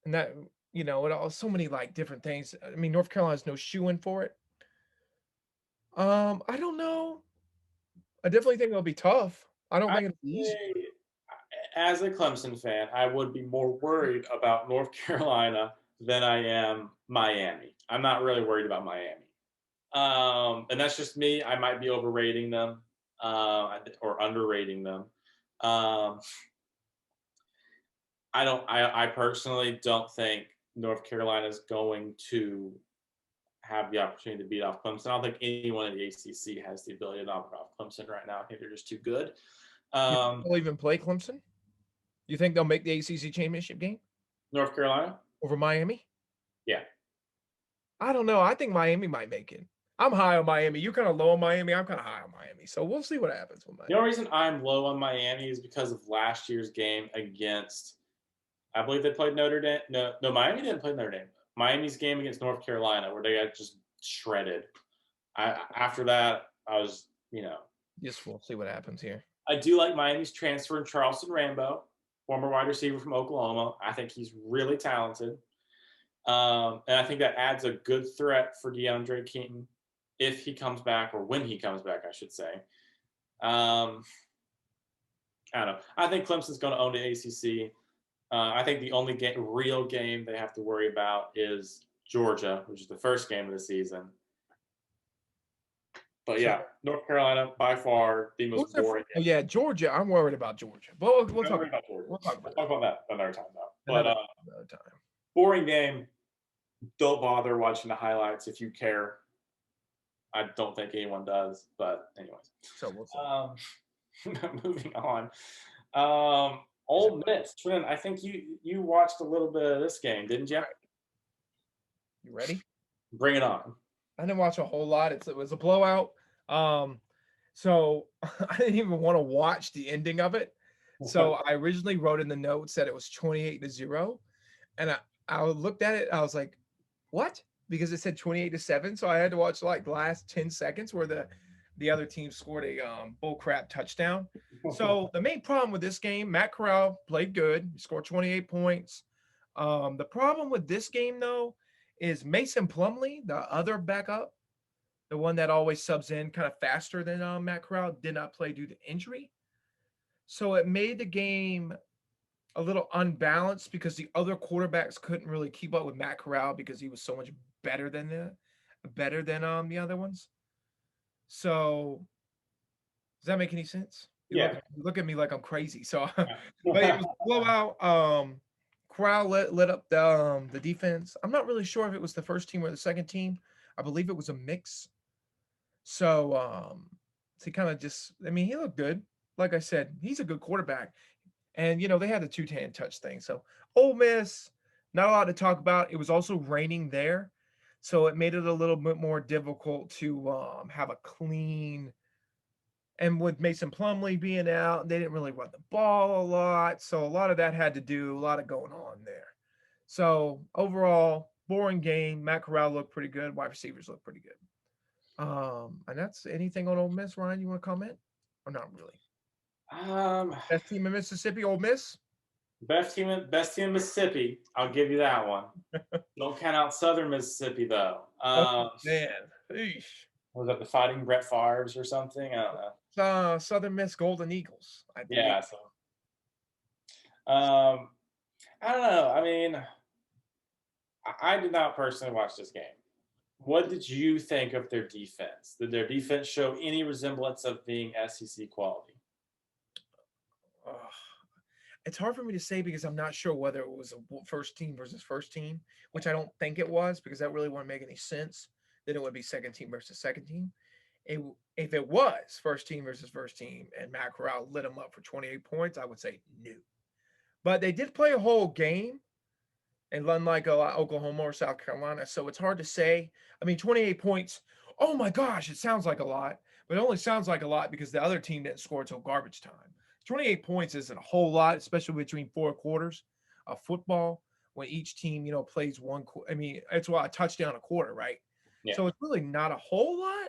that, it all so many like different things. I mean, North Carolina's no shoe-in for it. I don't know. I definitely think it'll be tough. I don't think it'll be easy. As a Clemson fan, I would be more worried about North Carolina than I am Miami. I'm not really worried about Miami. And that's just me. I might be overrating them or underrating them. I personally don't think North Carolina is going to have the opportunity to beat off Clemson. I don't think anyone in the ACC has the ability to knock off Clemson right now. I think they're just too good. They'll even play Clemson? You think they'll make the ACC championship game? North Carolina? Over Miami? Yeah. I don't know. I think Miami might make it. I'm high on Miami. You're kind of low on Miami. I'm kind of high on Miami. So we'll see what happens with Miami. The only reason I'm low on Miami is because of last year's game against, I believe they played Notre Dame. No, Miami didn't play Notre Dame. Miami's game against North Carolina where they got just shredded. After that, I was, Just we'll see what happens here. I do like Miami's transfer in Charleston Rambo, former wide receiver from Oklahoma. I think he's really talented. And I think that adds a good threat for DeAndre King if he comes back, or when he comes back, I should say. I don't know. I think Clemson's going to own the ACC. I think the only real game they have to worry about is Georgia, which is the first game of the season. But yeah, North Carolina by far the most boring. Oh yeah, Georgia. I'm worried about Georgia, but we'll talk about Georgia. We'll talk about that another time, though. But another time. Boring game. Don't bother watching the highlights if you care. I don't think anyone does, but anyways. So we'll see. Moving on. Ole Miss, Trenton, I think you watched a little bit of this game, didn't you? You ready? Bring it on. I didn't watch a whole lot. It was a blowout. So I didn't even want to watch the ending of it. So I originally wrote in the notes that it was 28-0. And I looked at it, I was like, what? Because it said 28-7. So I had to watch like the last 10 seconds where the other team scored a bullcrap touchdown. So the main problem with this game, Matt Corral played good. He scored 28 points. The problem with this game, though, is Mason Plumlee, the other backup, the one that always subs in kind of faster than Matt Corral, did not play due to injury. So it made the game a little unbalanced because the other quarterbacks couldn't really keep up with Matt Corral because he was so much better than the other ones. So does that make any sense? You look at me like I'm crazy. So, but it was a blowout. Corral lit up the defense. I'm not really sure if it was the first team or the second team. I believe it was a mix. So, he kind of he looked good. Like I said, he's a good quarterback. And, they had the 2-10 touch thing. So, Ole Miss, not a lot to talk about. It was also raining there. So, it made it a little bit more difficult to have a clean. And with Mason Plumlee being out, they didn't really run the ball a lot. So, a lot of that had to do, a lot of going on there. So, overall, boring game. Matt Corral looked pretty good. Wide receivers looked pretty good. And that's anything on Ole Miss, Ryan, you want to comment? Or not really? Best team in Mississippi, Ole Miss. Best team in Mississippi. I'll give you that one. Don't count out Southern Mississippi though. Man, Eesh. Was that the Fighting Brett Favre's or something? I don't know. Southern Miss Golden Eagles. I believe. Yeah. So, I don't know. I mean, I did not personally watch this game. What did you think of their defense? Did their defense show any resemblance of being SEC quality? It's hard for me to say because I'm not sure whether it was a first team versus first team, which I don't think it was because that really wouldn't make any sense. Then it would be second team versus second team. If it was first team versus first team and Matt Corral lit them up for 28 points, I would say no. But they did play a whole game, and unlike Oklahoma or South Carolina, so it's hard to say. I mean, 28 points, oh my gosh, it sounds like a lot, but it only sounds like a lot because the other team didn't score until garbage time. 28 points isn't a whole lot, especially between 4 quarters of football when each team, plays one. I mean, it's a touchdown a quarter, right? Yeah. So it's really not a whole lot,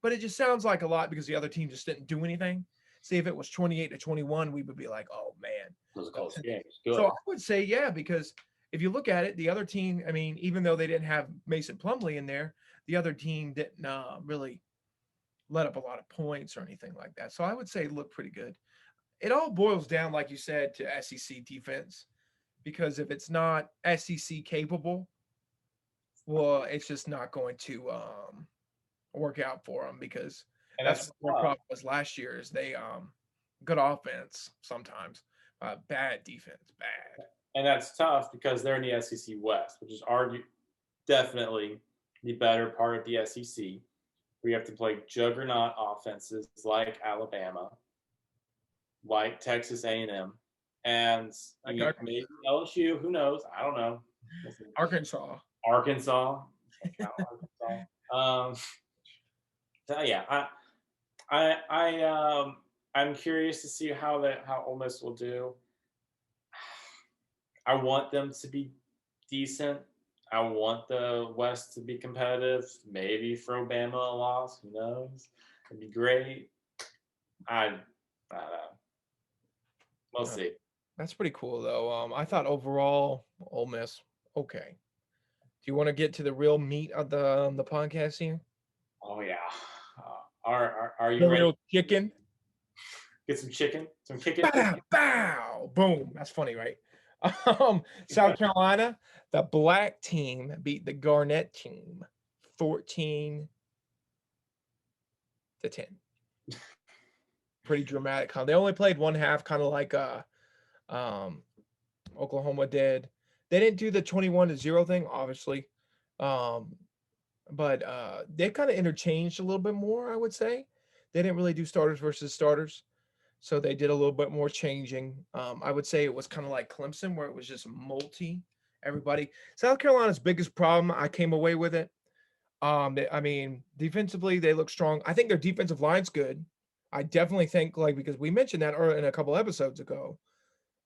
but it just sounds like a lot because the other team just didn't do anything. See, if it was 28-21, we would be like, oh, man. Those are close games. Good. So I would say, yeah, because if you look at it, the other team, I mean, even though they didn't have Mason Plumlee in there, the other team didn't really let up a lot of points or anything like that. So I would say it looked pretty good. It all boils down, like you said, to SEC defense, because if it's not SEC capable, well, it's just not going to work out for them because that's what their problem was last year is they good offense sometimes, bad defense, bad. And that's tough because they're in the SEC West, which is definitely the better part of the SEC. We have to play juggernaut offenses like Alabama, like Texas A&M, and maybe LSU. Who knows? I don't know. Arkansas. So yeah, I'm curious to see how Ole Miss will do. I want them to be decent. I want the West to be competitive. Maybe throw Bama a loss. Who knows? It'd be great. I don't know. We'll see. That's pretty cool though. I thought overall Ole Miss okay. Do you want to get to the real meat of the podcast here? Oh yeah. Are The you ready? real chicken. Get some chicken, some kicking. Bow, bow, boom. That's funny, right? South Carolina, the black team beat the Garnet team 14-10. Pretty dramatic. Huh? They only played one half, kind of like um, Oklahoma did. They didn't do the 21-0 thing, obviously. Um, but they kind of interchanged a little bit more, I would say. They didn't really do starters versus starters. So they did a little bit more changing. I would say it was kind of like Clemson, where it was just multi everybody. South Carolina's biggest problem, I came away with it. I mean, defensively, they look strong. I think their defensive line's good. I definitely think, like, because we mentioned that in a couple episodes ago,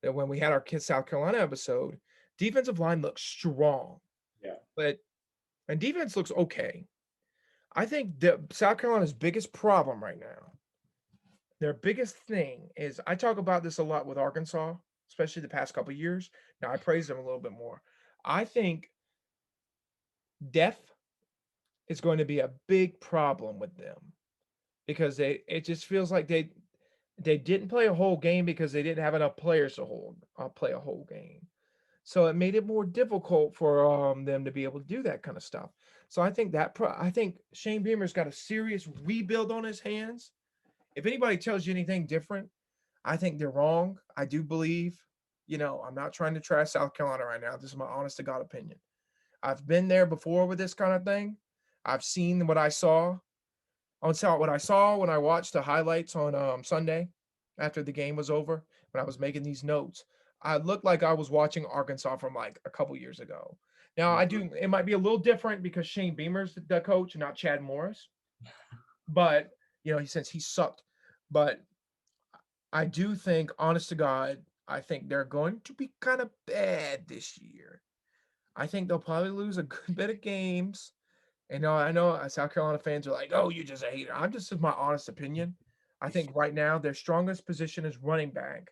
that when we had our South Carolina episode, defensive line looks strong. Yeah. And defense looks okay. I think the South Carolina's biggest problem right now, their biggest thing is I talk about this a lot with Arkansas, especially the past couple of years. Now I praise them a little bit more. I think depth is going to be a big problem with them because it just feels like they didn't play a whole game because they didn't have enough players to play a whole game. So it made it more difficult for them to be able to do that kind of stuff. So I think I think Shane Beamer's got a serious rebuild on his hands. If anybody tells you anything different, I think they're wrong. I do believe, I'm not trying to trash South Carolina right now. This is my honest to God opinion. I've been there before with this kind of thing. I've seen what I saw. What I saw when I watched the highlights on Sunday after the game was over, when I was making these notes. I looked like I was watching Arkansas from like a couple years ago. Now it might be a little different because Shane Beamer's the coach and not Chad Morris. But, since he sucked. But I do think, honest to God, I think they're going to be kind of bad this year. I think they'll probably lose a good bit of games. And I know South Carolina fans are like, "Oh, you're just a hater." I'm just my honest opinion. I think right now their strongest position is running back,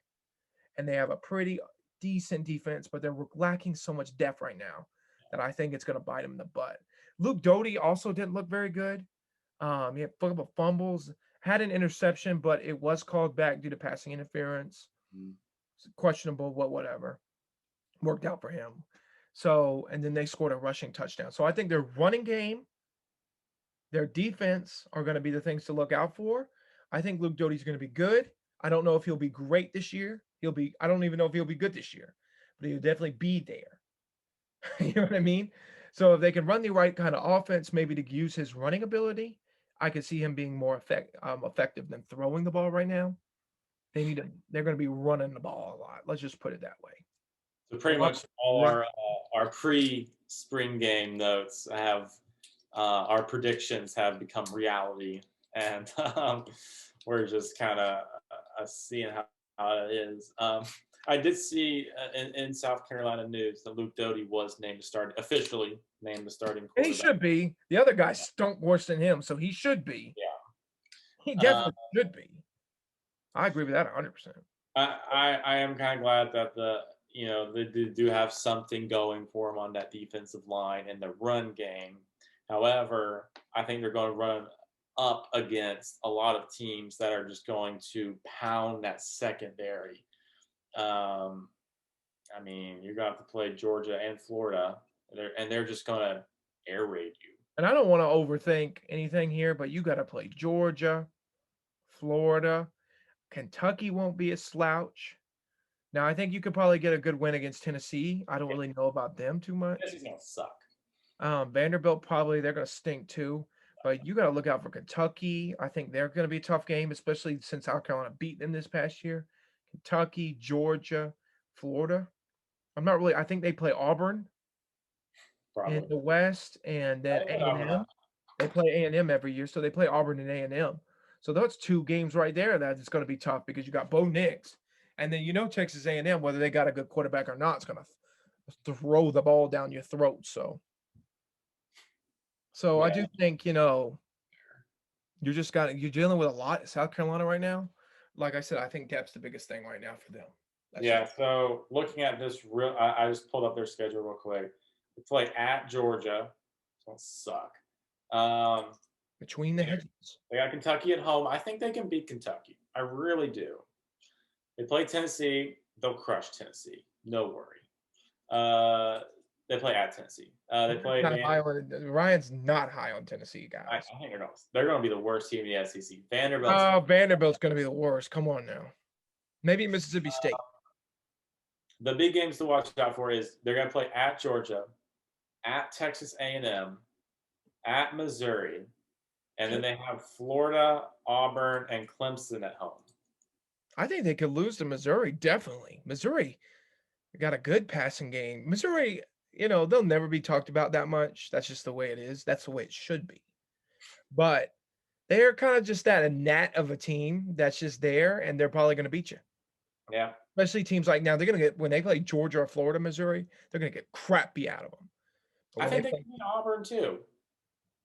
and they have a pretty decent defense, but they're lacking so much depth right now that I think it's going to bite them in the butt. Luke Doty also didn't look very good. He had a couple of fumbles, had an interception, but it was called back due to passing interference. Questionable, whatever. Worked out for him. So, and then they scored a rushing touchdown. So I think their running game, their defense are going to be the things to look out for. I think Luke Doty's going to be good. I don't know if he'll be great this year. I don't even know if he'll be good this year, but he'll definitely be there. You know what I mean? So if they can run the right kind of offense, maybe to use his running ability, I could see him being more effective than throwing the ball right now. They're going to be running the ball a lot. Let's just put it that way. So pretty much all our pre-spring game notes have our predictions have become reality, and we're just kind of seeing how it is. I did see in South Carolina news that Luke Doty was officially named the starting quarterback. And he should be. The other guy stunk worse than him, so he should be. Yeah. He definitely should be. I agree with that 100%. I am kind of glad that they do have something going for them on that defensive line and the run game. However, I think they're going to run up against a lot of teams that are just going to pound that secondary. I mean, you're going to have to play Georgia and Florida, and they're just going to air raid you. And I don't want to overthink anything here, but you got to play Georgia, Florida. Kentucky won't be a slouch. Now, I think you could probably get a good win against Tennessee. I don't really know about them too much. Tennessee's going to suck. Vanderbilt, probably, they're going to stink too. But you got to look out for Kentucky. I think they're going to be a tough game, especially since South Carolina beat them this past year. Kentucky, Georgia, Florida. I think they play Auburn in the West, and then A&M. They play A&M every year, so they play Auburn and A&M. So that's two games right there that it's going to be tough because you got Bo Nix, and then Texas A&M, whether they got a good quarterback or not, it's going to throw the ball down your throat. So I do think, you're dealing with a lot in South Carolina right now. Like I said, I think depth's the biggest thing right now for them. Yeah. So looking at this, I just pulled up their schedule real quick. They play at Georgia. Don't suck. Um, Between the hedges. they got Kentucky at home. I think they can beat Kentucky. I really do. They play Tennessee. They'll crush Tennessee. No worry. They play at Tennessee. They play Ryan's not high on Tennessee, guys. I think they're going to be the worst team in the SEC. Vanderbilt's going to be the worst. Come on now. Maybe Mississippi State. The big games to watch out for is they're going to play at Georgia, at Texas A&M, at Missouri, and then they have Florida, Auburn, and Clemson at home. I think they could lose to Missouri, definitely. Missouri got a good passing game. Missouri, they'll never be talked about that much. That's just the way it is. That's the way it should be. But they're kind of just that a gnat of a team that's just there, and they're probably going to beat you. Yeah. Especially teams like now, they're going to get, when they play Georgia or Florida, Missouri, they're going to get crap beat out of them. I think they can beat Auburn too.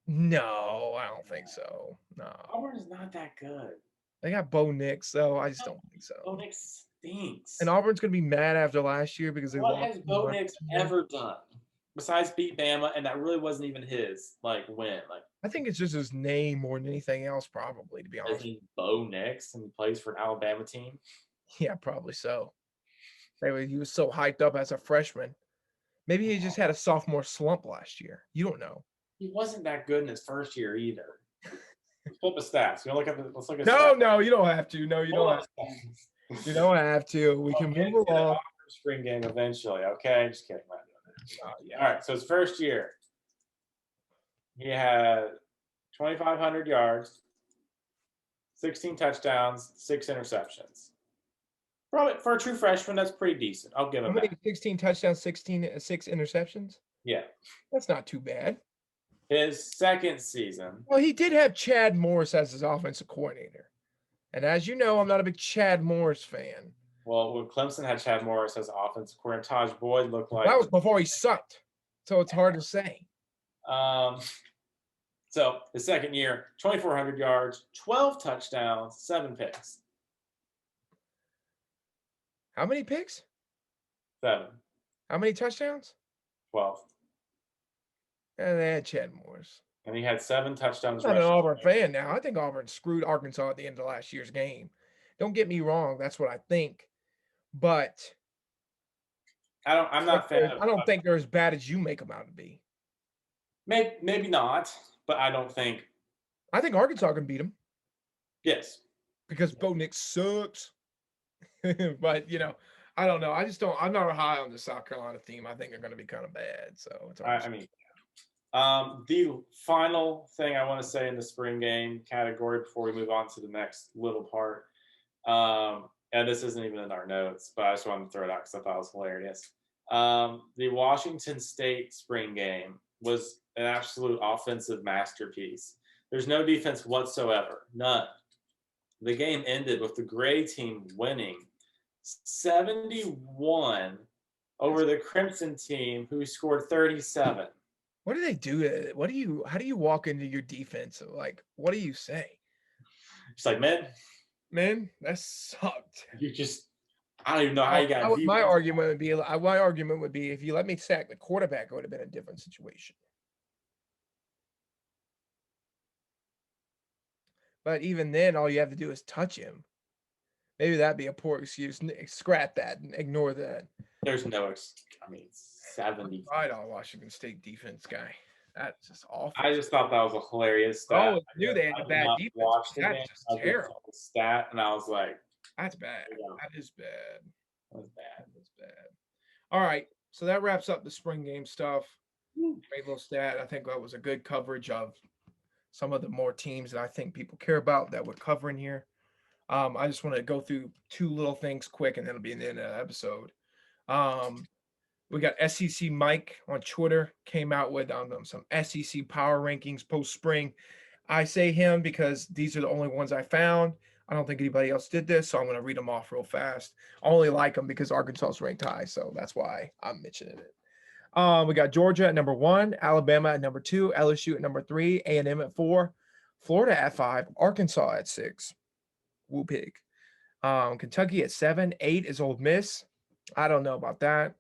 No, I don't think so. No. Auburn is not that good. They got Bo Nix, though. I just don't think so. Bo Nix stinks. And Auburn's going to be mad after last year because they lost. What has Bo Nix ever done besides beat Bama? And that really wasn't even his win. I think it's just his name more than anything else, probably, to be honest. Isn't Bo Nix and he plays for an Alabama team? Yeah, probably so. He was so hyped up as a freshman. Maybe he just had a sophomore slump last year. You don't know. He wasn't that good in his first year either. Flip the stats. Let's look at No, you don't have to. No, you don't have to. You don't have to. We can move along. Spring game eventually. Okay, just kidding. Yeah. All right. So his first year, he had 2,500 yards, 16 touchdowns, 6 interceptions. Probably for a true freshman, that's pretty decent. I'll give him that. 16 touchdowns, 6 interceptions? Yeah. That's not too bad. His second season. Well, he did have Chad Morris as his offensive coordinator. And as you know, I'm not a big Chad Morris fan. Well, when Clemson had Chad Morris as offensive coordinator, Taj Boyd looked like... That was before he sucked. So it's hard to say. So his second year, 2,400 yards, 12 touchdowns, 7 picks. How many picks? 7. How many touchdowns? 12. And they had Chad Morris. And he had 7 touchdowns. I'm not an Auburn fan now. I think Auburn screwed Arkansas at the end of last year's game. Don't get me wrong. That's what I think. But I'm not a fan of, I don't think they're as bad as you make them out to be. Maybe not, but I don't think. I think Arkansas can beat them. Yes. Because Bo Nix sucks. But, I don't know. I'm not high on the South Carolina team. I think they're going to be kind of bad. So it's the final thing I want to say in the spring game category before we move on to the next little part, and this isn't even in our notes, but I just wanted to throw it out because I thought it was hilarious. The Washington State spring game was an absolute offensive masterpiece. There's no defense whatsoever, none. The game ended with the gray team winning 71 over the Crimson team, who scored 37. What do they do? How do you walk into your defense? What do you say? It's like, man, that sucked. I don't even know how you got. My argument would be if you let me sack the quarterback, it would have been a different situation. But even then, all you have to do is touch him. Maybe that'd be a poor excuse. Scrap that and ignore that. There's no, 70. Right on Washington State defense guy. That's just awful. I just thought that was a hilarious stat. Oh, I knew they had a bad defense. That's just terrible. The stat, and I was like, that's bad. That is bad. That's bad. That's bad. All right. So that wraps up the spring game stuff. Great little stat. I think that was a good coverage of some of the more teams that I think people care about that we're covering here. I just want to go through 2 little things quick, and then it'll be in the end of the episode. We got SEC Mike on Twitter came out with some SEC power rankings post-spring. I say him because these are the only ones I found. I don't think anybody else did this, so I'm going to read them off real fast. I only like them because Arkansas is ranked high, so that's why I'm mentioning it. We got Georgia at number 1, Alabama at number 2, LSU at number 3, A&M at 4, Florida at 5, Arkansas at 6. Woo pig. Kentucky at 7, 8 is Ole Miss. I don't know about that.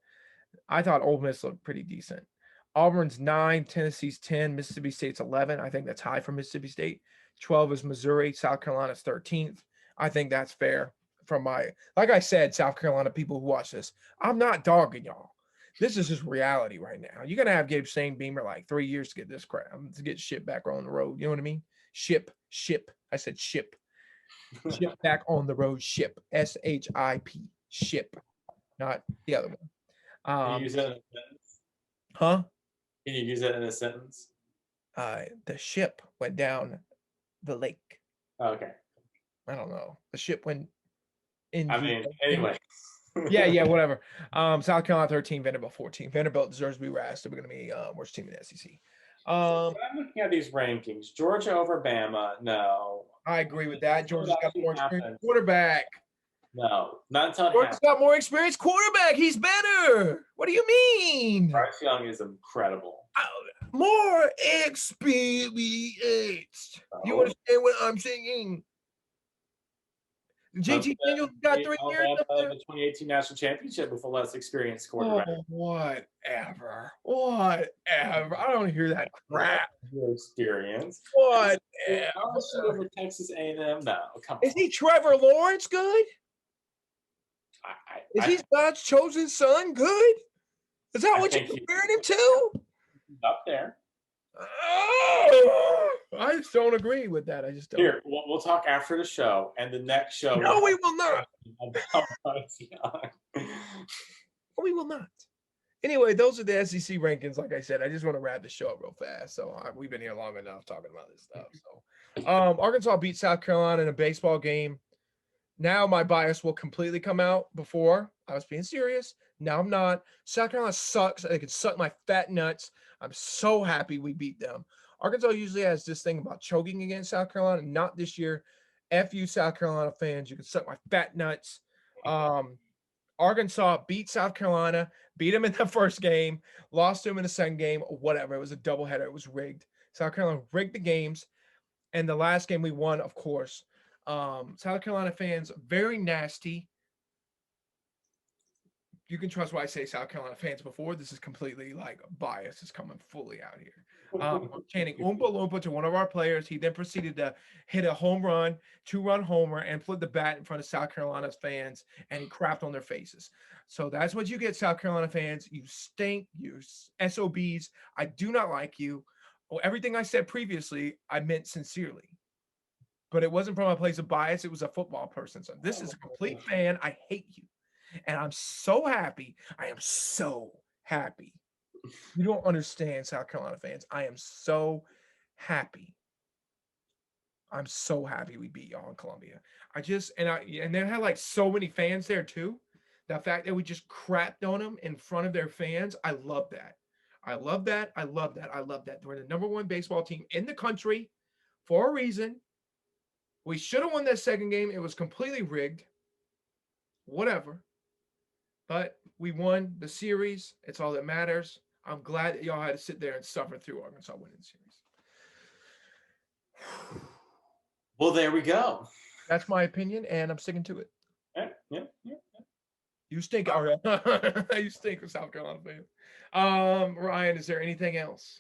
I thought Ole Miss looked pretty decent. Auburn's 9, Tennessee's 10, Mississippi State's 11. I think that's high for Mississippi State. 12 is Missouri. South Carolina's 13th. I think that's fair from like I said, South Carolina people who watch this, I'm not dogging y'all. This is just reality right now. You're going to have Gabe Beamer like 3 years to get this crap, to get shit back on the road. You know what I mean? Ship. I said ship. Ship back on the road. Ship. SHIP. Ship. Not the other one. Can you use that in a sentence? Huh? Can you use that in a sentence? The ship went down the lake. Okay. I don't know. The ship went in. Anyway. yeah, whatever. South Carolina 13, Vanderbilt 14. Vanderbilt deserves to be razzed. They're going to be worst team in the SEC. I'm looking at these rankings. Georgia over Bama. No. I agree with that. Georgia's got more experience quarterback. No, not until Georgia's got more experienced quarterback. He's better. What do you mean? Bryce Young is incredible. More experienced. Oh. You understand what I'm saying? JT Daniels got 3 years. The 2018 national championship with a less experienced quarterback. Oh, whatever. I don't hear that crap. Your experience. Whatever. Over Texas A&M. No, come on. Is he Trevor Lawrence good? Is he God's chosen son good? Is that what you're comparing him to? Up there. Oh, I just don't agree with that. I just don't. Here, we'll talk after the show, and the next show. No, we will not. We will not. Anyway, those are the SEC rankings. Like I said, I just want to wrap the show up real fast. So we've been here long enough talking about this stuff. So, Arkansas beat South Carolina in a baseball game. Now my bias will completely come out. Before I was being serious. Now I'm not. South Carolina sucks. They can suck my fat nuts. I'm so happy we beat them. Arkansas usually has this thing about choking against South Carolina. Not this year. F you, South Carolina fans. You can suck my fat nuts. Arkansas beat South Carolina, beat them in the first game, lost them in the second game, whatever. It was a doubleheader. It was rigged. South Carolina rigged the games. And the last game we won, of course. South Carolina fans, very nasty. You can trust what I say, South Carolina fans, before. This is completely like bias is coming fully out here. I'm chanting Oompa Loompa to one of our players. He then proceeded to hit a home run, 2-run homer, and put the bat in front of South Carolina's fans, and he crapped on their faces. So that's what you get, South Carolina fans. You stink. You SOBs. I do not like you. Well, everything I said previously, I meant sincerely. But it wasn't from a place of bias. It was a football person. So this is a complete fan. I hate you. And I'm so happy. I am so happy. You don't understand, South Carolina fans. I am so happy. I'm so happy we beat y'all in Columbia. And they had like so many fans there too. The fact that we just crapped on them in front of their fans, I love that. I love that. We're the number 1 baseball team in the country for a reason. We should have won that second game. It was completely rigged. Whatever. But we won the series. It's all that matters. I'm glad that y'all had to sit there and suffer through Arkansas winning the series. Well, there we go. That's my opinion, and I'm sticking to it. Yeah. You stink, all right. You stink, South Carolina fans. Ryan, is there anything else?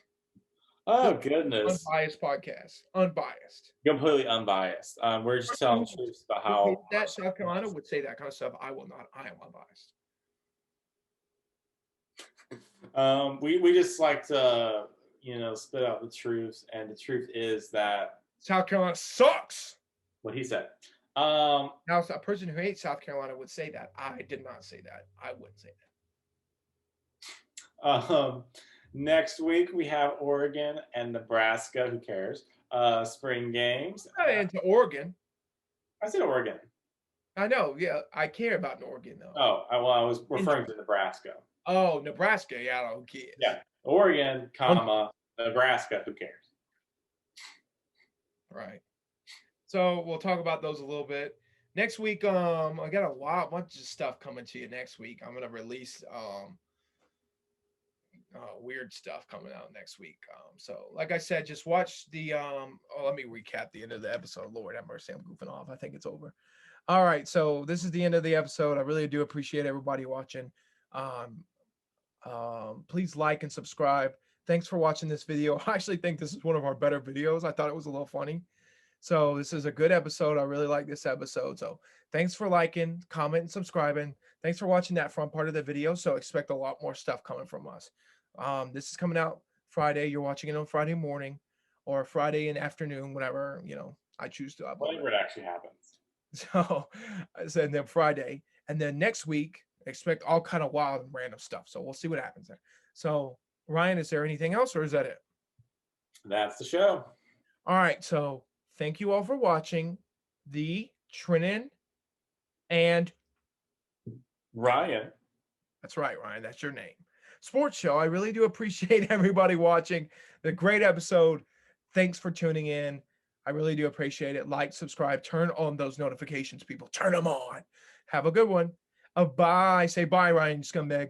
Oh, goodness. Unbiased podcast. Unbiased. Completely unbiased. We're just telling the truth about how that South Carolina would say that kind of stuff. I will not. I am unbiased. We just like to, spit out the truth, and the truth is that South Carolina sucks. What he said. Now, a person who hates South Carolina would say that. I did not say that. I wouldn't say that. Next week we have Oregon and Nebraska. Who cares? Spring games. Into Oregon. I said Oregon. I know. Yeah, I care about Oregon though. Oh, I was referring to Nebraska. Oh, Nebraska. Yeah, I don't care. Yeah, Oregon, Nebraska. Who cares? Right. So we'll talk about those a little bit. Next week, I got bunch of stuff coming to you next week. I'm gonna release weird stuff coming out next week. So like I said, just watch the let me recap the end of the episode. Lord have mercy, I'm goofing off. I think it's over. All right, so this is the end of the episode. I really do appreciate everybody watching. Um, please like and subscribe. Thanks for watching this video. I actually think this is one of our better videos. I thought it was a little funny. So this is a good episode. I really like this episode. So thanks for liking, comment, and subscribing. Thanks for watching that front part of the video. So expect a lot more stuff coming from us. This is coming out Friday. You're watching it on Friday morning or Friday in afternoon, whenever I choose to upload Whenever it actually happens. So I said then Friday, and then next week expect all kind of wild and random stuff. So we'll see what happens there. So Ryan, is there anything else, or is that it? That's the show. All right. So thank you all for watching the Trennon and Ryan. That's right, Ryan. That's your name. Sports show. I really do appreciate everybody watching the great episode. Thanks for tuning in. I really do appreciate it. Like, subscribe, turn on those notifications, people. Turn them on. Have a good one. Bye. Say bye, Ryan, scumbag.